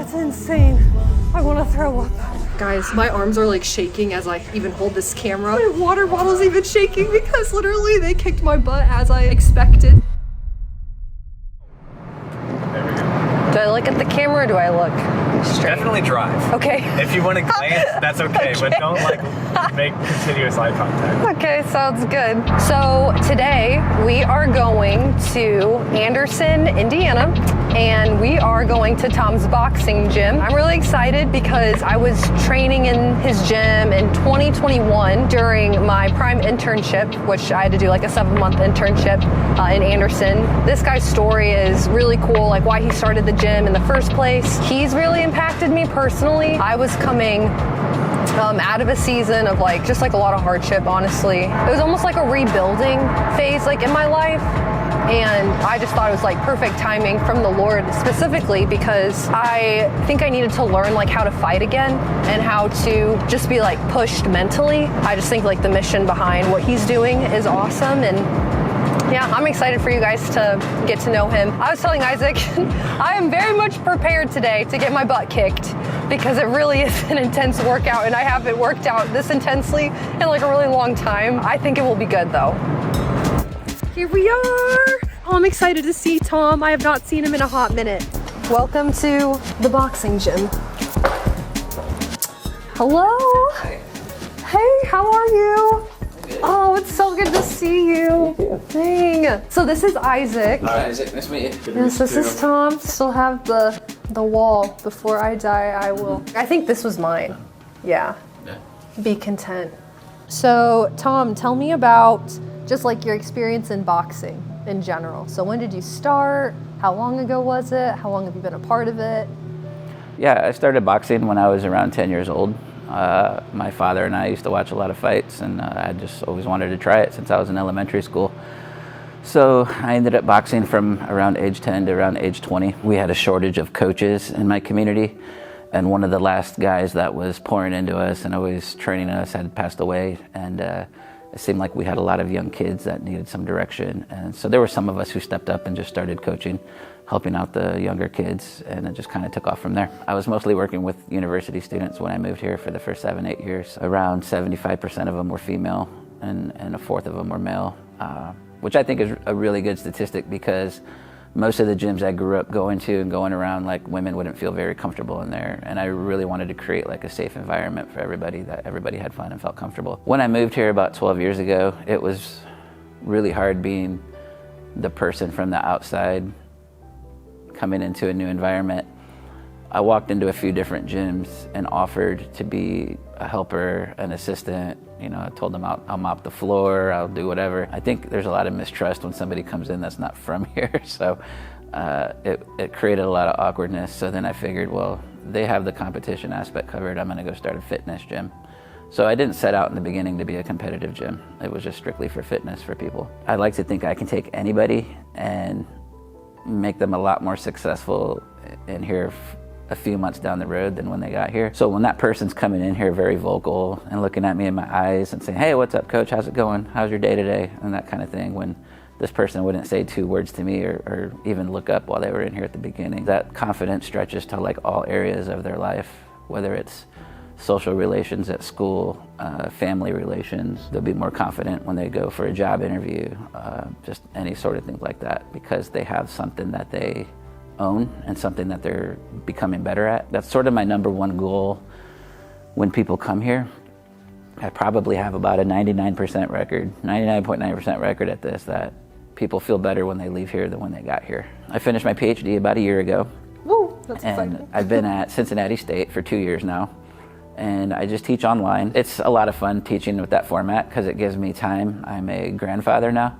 That's insane. I want to throw up. Guys, my arms are like shaking as I even hold this camera. My water bottle's even shaking because literally they kicked my butt as I expected. There we go. Do I look at the camera or do I look straight? Definitely drive. Okay. If you want to glance, that's okay, but Okay. don't like make continuous eye contact. Okay, sounds good. So today we are going to Anderson, Indiana, and we are going to Tom's boxing gym. I'm really excited because I was training in his gym in 2021 during my prime internship, which I had to do like a 7-month internship in Anderson. This guy's story is really cool, like why he started the gym in the first place. He's really impacted me personally. I was coming out of a season of like just like a lot of hardship, honestly. It was almost like a rebuilding phase like in my life, and I just thought it was like perfect timing from the Lord, specifically because I think I needed to learn like how to fight again and how to just be like pushed mentally. I just think like the mission behind what he's doing is awesome, and yeah, I'm excited for you guys to get to know him. I was telling Isaac, I am very much prepared today to get my butt kicked because it really is an intense workout, and I haven't worked out this intensely in like a really long time. I think it will be good though. Here we are. Oh, I'm excited to see Tom. I have not seen him in a hot minute. Welcome to the boxing gym. Hello. Hi. Hey, how are you? Oh, it's so good to see you. Dang. So this is Isaac. Hi, Isaac. Nice to meet you. Yes, this is Tom. Still have the wall. Before I die, I will. I think this was mine. Yeah. Be content. So, Tom, tell me about just like your experience in boxing in general. So when did you start? How long ago was it? How long have you been a part of it? Yeah, I started boxing when I was around 10 years old. My father and I used to watch a lot of fights, and I just always wanted to try it since I was in elementary school. So I ended up boxing from around age 10 to around age 20. We had a shortage of coaches in my community, and one of the last guys that was pouring into us and always training us had passed away, and it seemed like we had a lot of young kids that needed some direction. And so there were some of us who stepped up and just started coaching, helping out the younger kids, and it just kind of took off from there. I was mostly working with university students when I moved here for the first 7-8 years. Around 75% of them were female, and a fourth of them were male, which I think is a really good statistic because most of the gyms I grew up going to and going around, like, women wouldn't feel very comfortable in there, and I really wanted to create like a safe environment for everybody, that everybody had fun and felt comfortable. When I moved here about 12 years ago, it was really hard being the person from the outside coming into a new environment. I walked into a few different gyms and offered to be a helper, an assistant. You know, I told them I'll mop the floor, I'll do whatever. I think there's a lot of mistrust when somebody comes in that's not from here, so it created a lot of awkwardness. So then I figured, well, they have the competition aspect covered, I'm gonna go start a fitness gym. So I didn't set out in the beginning to be a competitive gym. It was just strictly for fitness for people. I like to think I can take anybody and make them a lot more successful in here a few months down the road than when they got here. So when that person's coming in here very vocal and looking at me in my eyes and saying, hey, what's up, coach? How's it going? How's your day today? And that kind of thing, when this person wouldn't say 2 words to me or even look up while they were in here at the beginning. That confidence stretches to like all areas of their life, whether it's social relations at school, family relations. They'll be more confident when they go for a job interview, just any sort of thing like that, because they have something that they own and something that they're becoming better at. That's sort of my number one goal when people come here. I probably have about a 99% record, 99.9% record at this, that people feel better when they leave here than when they got here. I finished my PhD about a year ago. Woo, that's and exciting. I've been at Cincinnati State for 2 years now, and I just teach online. It's a lot of fun teaching with that format because it gives me time. I'm a grandfather now,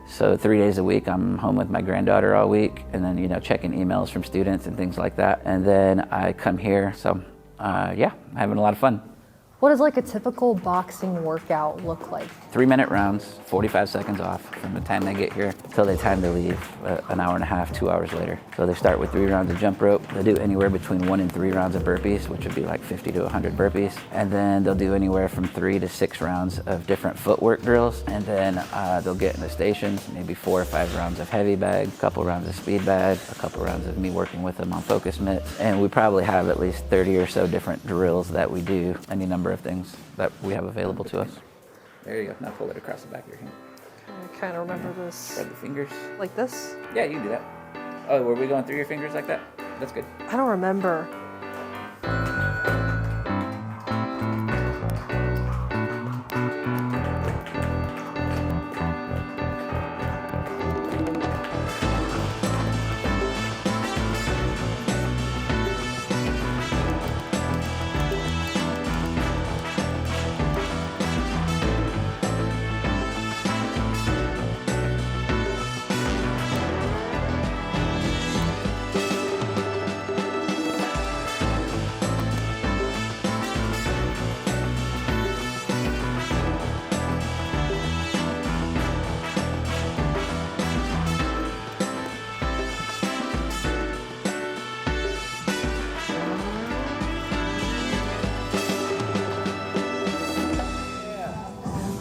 so 3 days a week I'm home with my granddaughter all week, and then, you know, checking emails from students and things like that. And then I come here, so yeah, I'm having a lot of fun. What does like a typical boxing workout look like? 3-minute rounds, 45 seconds off from the time they get here till the time they leave, an hour and a half, 2 hours later. So they start with 3 rounds of jump rope. They do anywhere between 1 and 3 rounds of burpees, which would be like 50 to 100 burpees. And then they'll do anywhere from 3 to 6 rounds of different footwork drills. And then they'll get in the stations, maybe 4 or 5 rounds of heavy bag, a couple rounds of speed bag, a couple rounds of me working with them on focus mitts. And we probably have at least 30 or so different drills that we do, any number of things that we have available to us. There you go. Now pull it across the back of your hand. I kind of remember this. Spread the fingers. Like this? Yeah, you can do that. Oh, were we going through your fingers like that? That's good. I don't remember.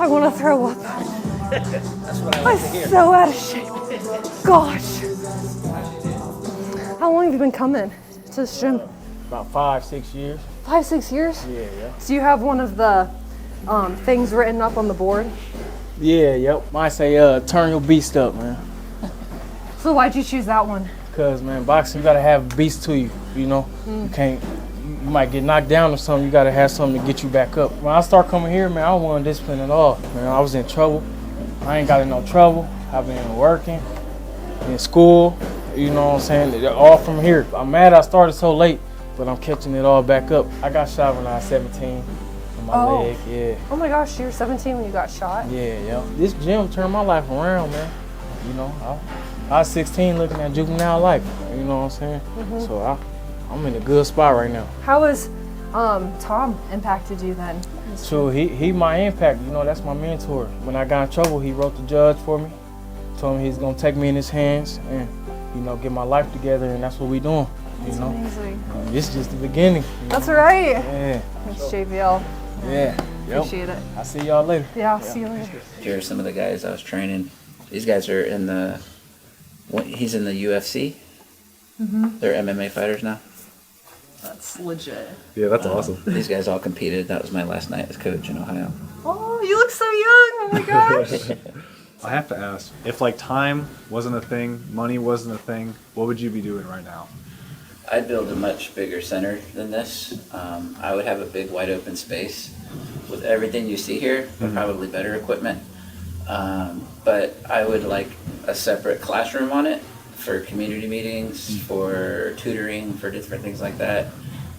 I want to throw up. That's what I I'm like to hear. so out of shape. Gosh. How long have you been coming to this gym? About 5-6 years. 5-6 years? Yeah. Do you have one of the things written up on the board? Yep. Mine say, turn your beast up, man. So why'd you choose that one? Cause, man, boxing, you gotta have a beast to you, you know? You can't, you might get knocked down or something, you gotta have something to get you back up. When I start coming here, man, I don't want discipline at all. Man, I was in trouble. I ain't got in no trouble. I've been working, in school, you know what I'm saying? All from here. I'm mad I started so late, but I'm catching it all back up. I got shot when I was 17 in my leg, yeah. Oh my gosh, you were 17 when you got shot? Yeah. This gym turned my life around, man. You know, I was 16 looking at juvenile life, you know what I'm saying? So I'm in a good spot right now. How has Tom impacted you then? So he my impact, you know, that's my mentor. When I got in trouble, he wrote the judge for me, told me he's gonna take me in his hands and, you know, get my life together, and that's what we doing, you know? Amazing. This is just the beginning. That's right. Yeah. Thanks, Javiel. Yeah. Yep. Appreciate it. I'll see y'all later. Yeah, I'll see you later. Here are some of the guys I was training. These guys are in he's in the UFC. They're MMA fighters now. That's legit. Yeah, that's awesome. These guys all competed. That was my last night as coach in Ohio. Oh, you look so young. Oh my gosh. I have to ask, if like time wasn't a thing, money wasn't a thing, what would you be doing right now? I'd build a much bigger center than this. I would have a big wide open space with everything you see here, but probably better equipment. But I would like a separate classroom on it for community meetings, for tutoring, for different things like that.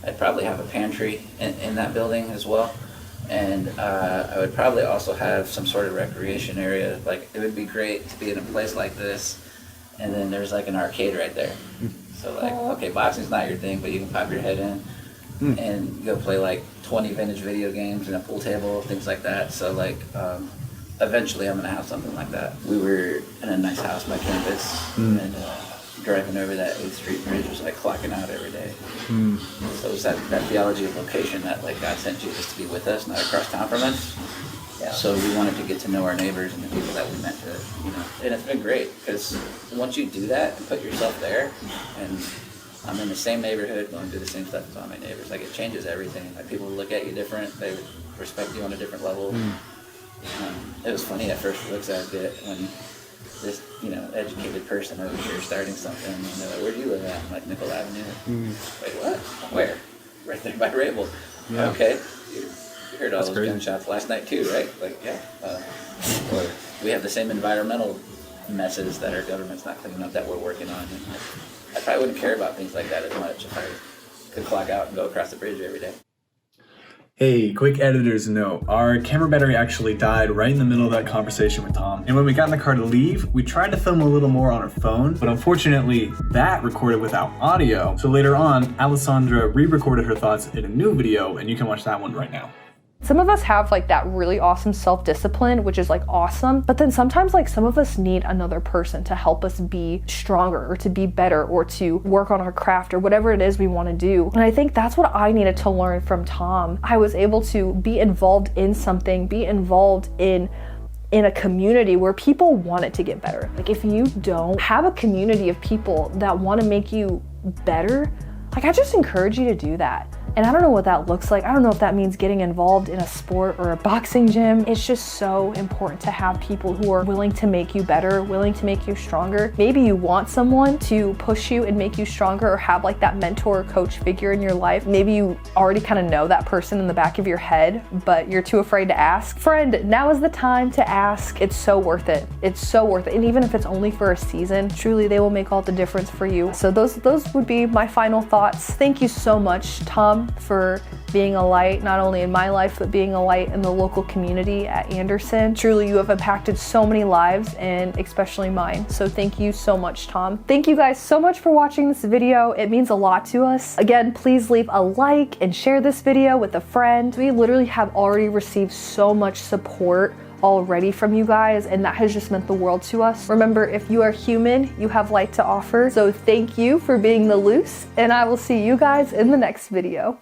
I'd probably have a pantry in that building as well. And I would probably also have some sort of recreation area. Like, it would be great to be in a place like this, and then there's like an arcade right there. So like, okay, boxing's not your thing, but you can pop your head in and go play like 20 vintage video games and a pool table, things like that. So like, eventually I'm gonna have something like that. We were in a nice house by campus, and driving over that 8th Street Bridge was like clocking out every day. So it was that theology of location that like God sent Jesus to be with us, not across town from us. So we wanted to get to know our neighbors and the people that we meant to, you know. And it's been great, because once you do that and put yourself there, and I'm in the same neighborhood, going through the same stuff as all my neighbors, like it changes everything. Like people look at you different, they respect you on a different level. It was funny at first looks at it when this, you know, educated person over here starting something, and they're like, "Where do you live at?" I'm like, "Nickel Avenue." Wait, what? Where? Right there by Rabel. Yeah. Okay. You heard all That's those crazy. gunshots last night too, right? Like, yeah. Or we have the same environmental messes that our government's not cleaning up that we're working on. And I probably wouldn't care about things like that as much if I could clock out and go across the bridge every day. Hey, quick editor's note. Our camera battery actually died right in the middle of that conversation with Tom. And when we got in the car to leave, we tried to film a little more on our phone, but unfortunately that recorded without audio. So later on, Alessandra re-recorded her thoughts in a new video, and you can watch that one right now. Some of us have like that really awesome self-discipline, which is like awesome, but then sometimes like some of us need another person to help us be stronger or to be better or to work on our craft or whatever it is we want to do. And I think that's what I needed to learn from Tom. I was able to be involved in something, be involved in a community where people wanted to get better. Like if you don't have a community of people that want to make you better, like I just encourage you to do that. And I don't know what that looks like. I don't know if that means getting involved in a sport or a boxing gym. It's just so important to have people who are willing to make you better, willing to make you stronger. Maybe you want someone to push you and make you stronger or have like that mentor or coach figure in your life. Maybe you already kind of know that person in the back of your head, but you're too afraid to ask. Friend, now is the time to ask. It's so worth it. It's so worth it. And even if it's only for a season, truly they will make all the difference for you. So those would be my final thoughts. Thank you so much, Tom, for being a light, not only in my life, but being a light in the local community at Anderson. Truly, you have impacted so many lives and especially mine. So thank you so much, Tom. Thank you guys so much for watching this video. It means a lot to us. Again, please leave a like and share this video with a friend. We literally have already received so much support already from you guys, and that has just meant the world to us. Remember, if you are human, you have light to offer. So thank you for being the Luz, and I will see you guys in the next video.